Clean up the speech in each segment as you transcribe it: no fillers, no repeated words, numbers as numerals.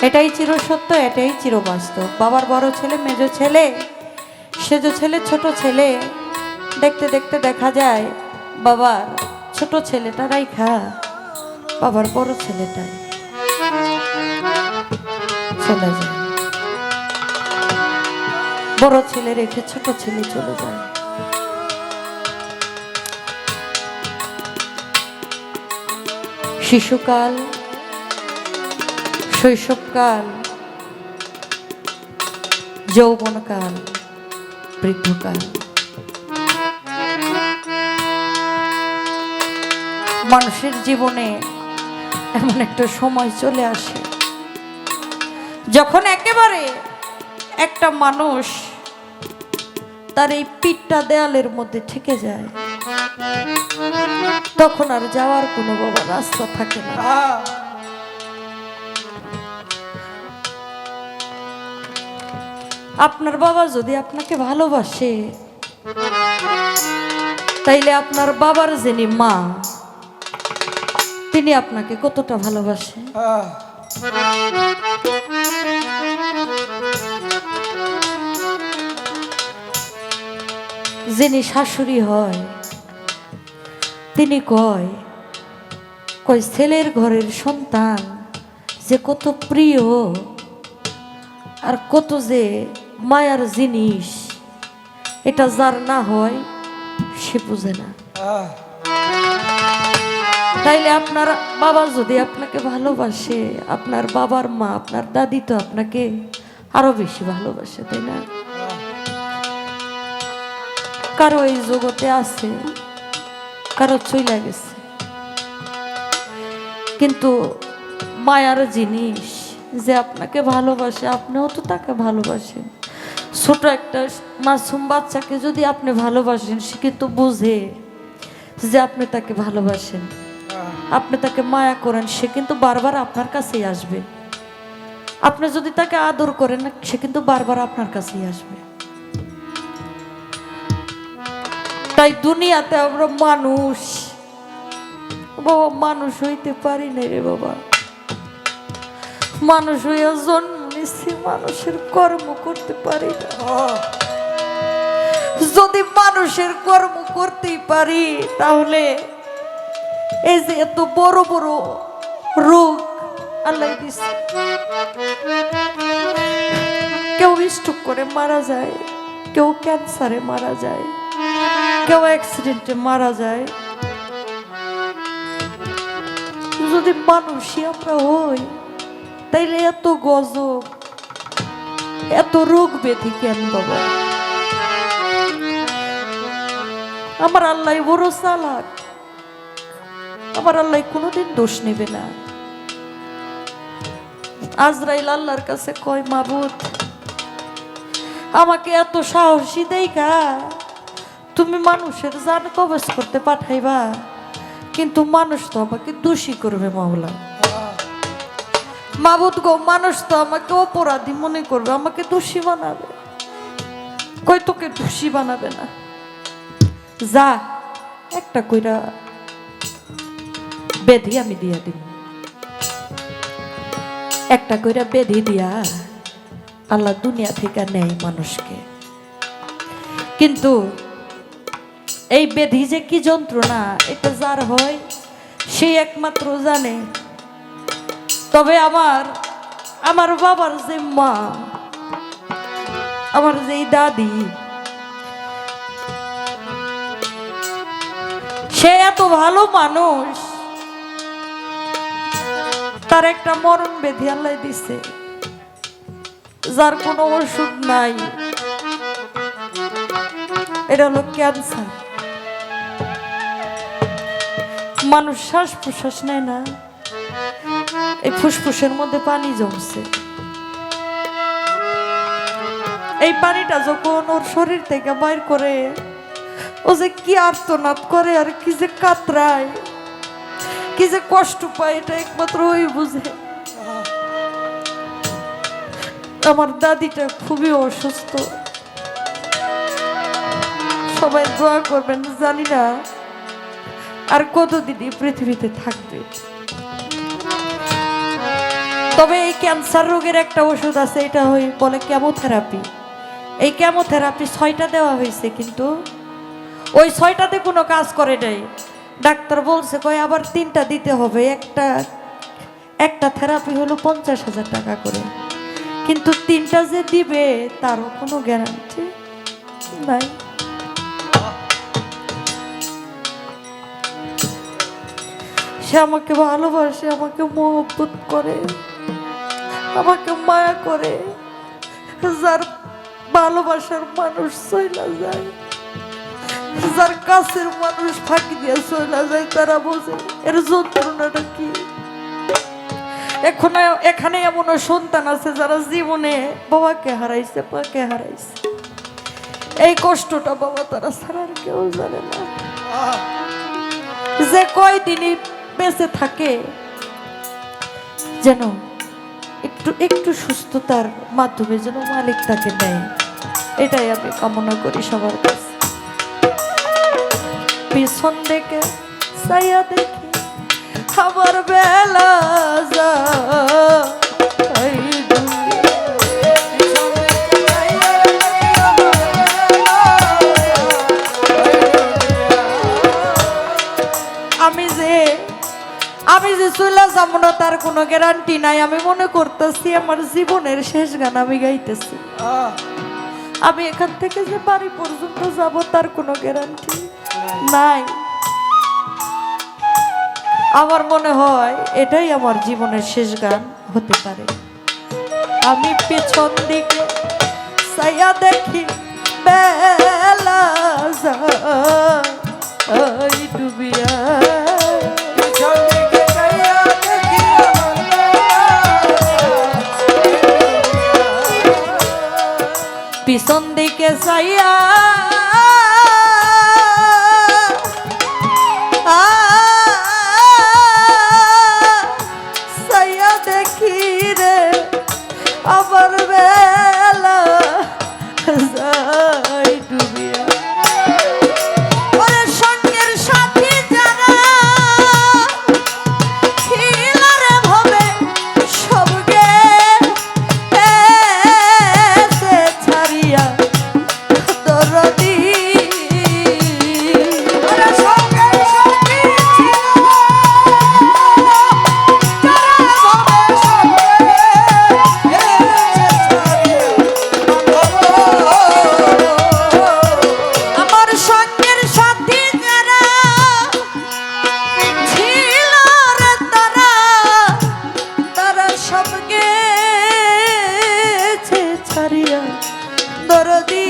এটাই চিরসত্য, এটাই চিরবাস্তব। বাবার বড় ছেলে, মেজ ছেলে, সেজ ছেলে, ছোট ছেলে, দেখতে দেখতে দেখা যায় বাবার ছোট ছেলেটা রাইখা বাবার বড় ছেলেটাই চলে যায়। বড় ছেলে রেখে ছোট ছেলে চলে যায়। শিশুকাল, শৈশবকাল, যৌবনকাল, বৃদ্ধকাল, মানুষের জীবনে এমন একটা সময় চলে আসে যখন একেবারে একটা মানুষ তার এই পিঠটা দেয়ালের মধ্যে ঠেকে যায়, তখন আর যাওয়ার কোনো বাবা রাস্তা থাকে না। আপনার বাবা যদি আপনাকে ভালোবাসে, তাইলে আপনার বাবার যিনি মা, তিনি আপনাকে কতটা ভালোবাসে। যিনি শাশুড়ি হয়, তিনি কয় ছেলের ঘরের সন্তান যে কত প্রিয় আর কত যে মায়ার জিনিস, এটা যার না হয় সে বুঝে না। তাইলে আপনার বাবা যদি আপনাকে ভালোবাসে, আপনার বাবার মা, আপনার দাদি তো আপনাকে আরো বেশি ভালোবাসে, তাই না? কারো এই জগতে আছে, কারো চলে গেছে, কিন্তু মায়ার জিনিস যে আপনাকে ভালোবাসে, আপনিও তো তাকে ভালোবাসেন। ছোট একটা মাসুম বাচ্চাকে যদি আপনি ভালোবাসেন, সে কিন্তু বুঝে যে আপনি তাকে ভালোবাসেন, আপনি তাকে মায়া করেন, সে কিন্তু বারবার আপনার কাছেই আসবে। আপনি যদি তাকে আদর করেন, সে কিন্তু বারবার আপনার কাছেই আসবে। তাই দুনিয়াতে আমরা মানুষ, বাবা মানুষ হইতে পারি না রে বাবা। মানুষ হইয়া জন্ম নিচ্ছি, মানুষের কর্ম করতে পারি না। যদি মানুষের কর্ম করতেই পারি, তাহলে এই যে এত বড় বড় রোগ আল্লাহ দিচ্ছে, কেউ স্ট্রোক করে মারা যায়, কেউ ক্যান্সারে মারা যায়, কেউ অ্যাক্সিডেন্টে মারা যায়। যদি মানুষই আমরা হই, তাইলে এত গজব, এত রোগ ব্যাধি কেন বাবা? আমার আল্লাহ বড় চালাক, আমার আল্লাহ কোনোদিন দোষ নেবে না। আজরাইল আল্লাহর কাছে কয়, মাবুদ আমাকে এত সাহসী দেইখা তুমি মানুষের জান কবজ করতে পাঠাইবা, কিন্তু মানুষ তো আমাকে দোষী করবে মাওলা। মাবুদ গো, মানুষ তো আমাকে অপরাধী মনে করবে, আমাকে দোষী বানাবে। কই তোকে দোষী বানাবে না, যা একটা কইরা বেধি আমি দিয়া দিব। একটা কইরা বেধি দিয়া আল্লাহ দুনিয়া থেকে নেয় মানুষকে, কিন্তু এই বেধি যে কি যন্ত্রণা, এটা যার হয় সেই একমাত্র জানে। তবে আমার বাবার যে মা, আমার যে দাদি, সে এত ভালো মানুষ, তার একটা মরণ ব্যাধি আল্লাহ দিছে, যার কোনো ওষুধ নাই। এটা হলো ক্যান্সার। মানুষ শ্বাস প্রশ্বাস নেয় না, এই ফুসফুসের মধ্যে পানি জমছে। এই পানিটা যখন ওর শরীর থেকে বাইর করে, ও যে কি আর্তনাদ করে আর কি যে কাতরায়, কি যে কষ্ট পায়, এটা একমাত্র ওই বুঝে। আমার দাদিটা খুবই অসুস্থ, সবাই দোয়া করবেন। জানি না আর কতদিন পৃথিবীতে থাকবে। তবে এই ক্যান্সার রোগের একটা ওষুধ আছে, এটা বলে কেমোথেরাপি। এই কেমোথেরাপি 6টা দেওয়া হয়েছে, কিন্তু ওই 6টাতে কোনো কাজ করে নাই। ডাক্তার বলছে কয় আবার 3টা দিতে হবে, একটা থেরাপি হলো 50,000 টাকা করে, কিন্তু 3টা যে দিবে তারও কোনো গ্যারান্টি নাই। সে আমাকে ভালোবাসে, আমাকে মহব্বত করে, আমাকে মায়া করে। যার ভালোবাসার মানুষ চইলা যায়, যার কাছের মানুষ ফাঁকি দিয়ে চইলা যায়, তারা বোঝে এর যন্ত্রণাটা কি। এখানে এমন সন্তান আছে যারা জীবনে বাবাকে হারাইছে, মাকে হারাইছে। এই কষ্টটা বাবা তারা ছাড়া আর কেউ জানে না। যে কয়দিনই বেঁচে থাকে যেন একটু সুস্থতার মাধ্যমে যেন মালিক তাকে নেয়, এটাই আমি কামনা করি সবার কাছে। পিছন দেখে ছায়া দেখি আমার বেলা যায়, আমি যে চলে যাবো না তার কোনো গ্যারান্টি নাই। আমি মনে করতেছি আমার জীবনের শেষ গান আমি গাইতেছি। আমি এখান থেকে যে বাড়ি পর্যন্ত যাব তার কোনো গ্যারান্টি নাই। আমার মনে হয় এটাই আমার জীবনের শেষ গান হতে পারে। আমি পেছন দিকে ছায়া দেখি বেলা যায় ডুবিয়া, পিছন দিকে ছায়া ছায়া দেখি রে আবার বেলা যায় ডুবিয়া। ওরে সঙ্গের সাথী যারা ছিল রে ভবে সবগে ছাড়িয়া দরদি, ওরে সঙ্গের সাথী ছিল আমার সঙ্গের সাথী যারা ছিল রে তারা সব গেছে ছাড়িয়া দরদি।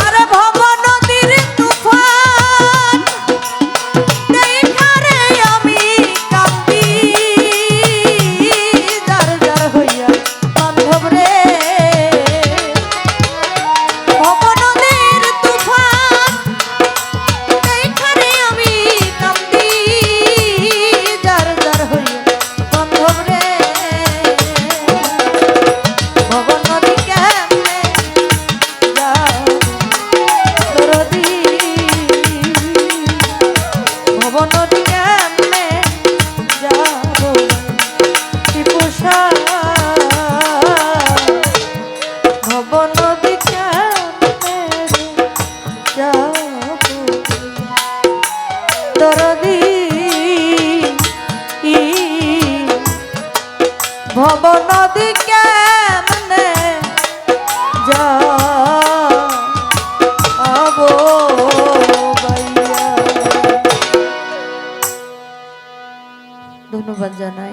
আরে ভব নদীর তুফান দেখারে আমি কাঁদি, যার যার হইয়া বান্ধব রে। ভব নদীর তুফান দেখারে আমি কাঁদি, যার যার হইয়া বান্ধব রে। ভব নদী কেমনে দরদি, ভব নদী কেমনে যাব টিপুষা, ভব নদী কেমনে যাব দরদি, ভব নদী কেমনে যাবো বাইয়া। ধন্যবাদ জানাই।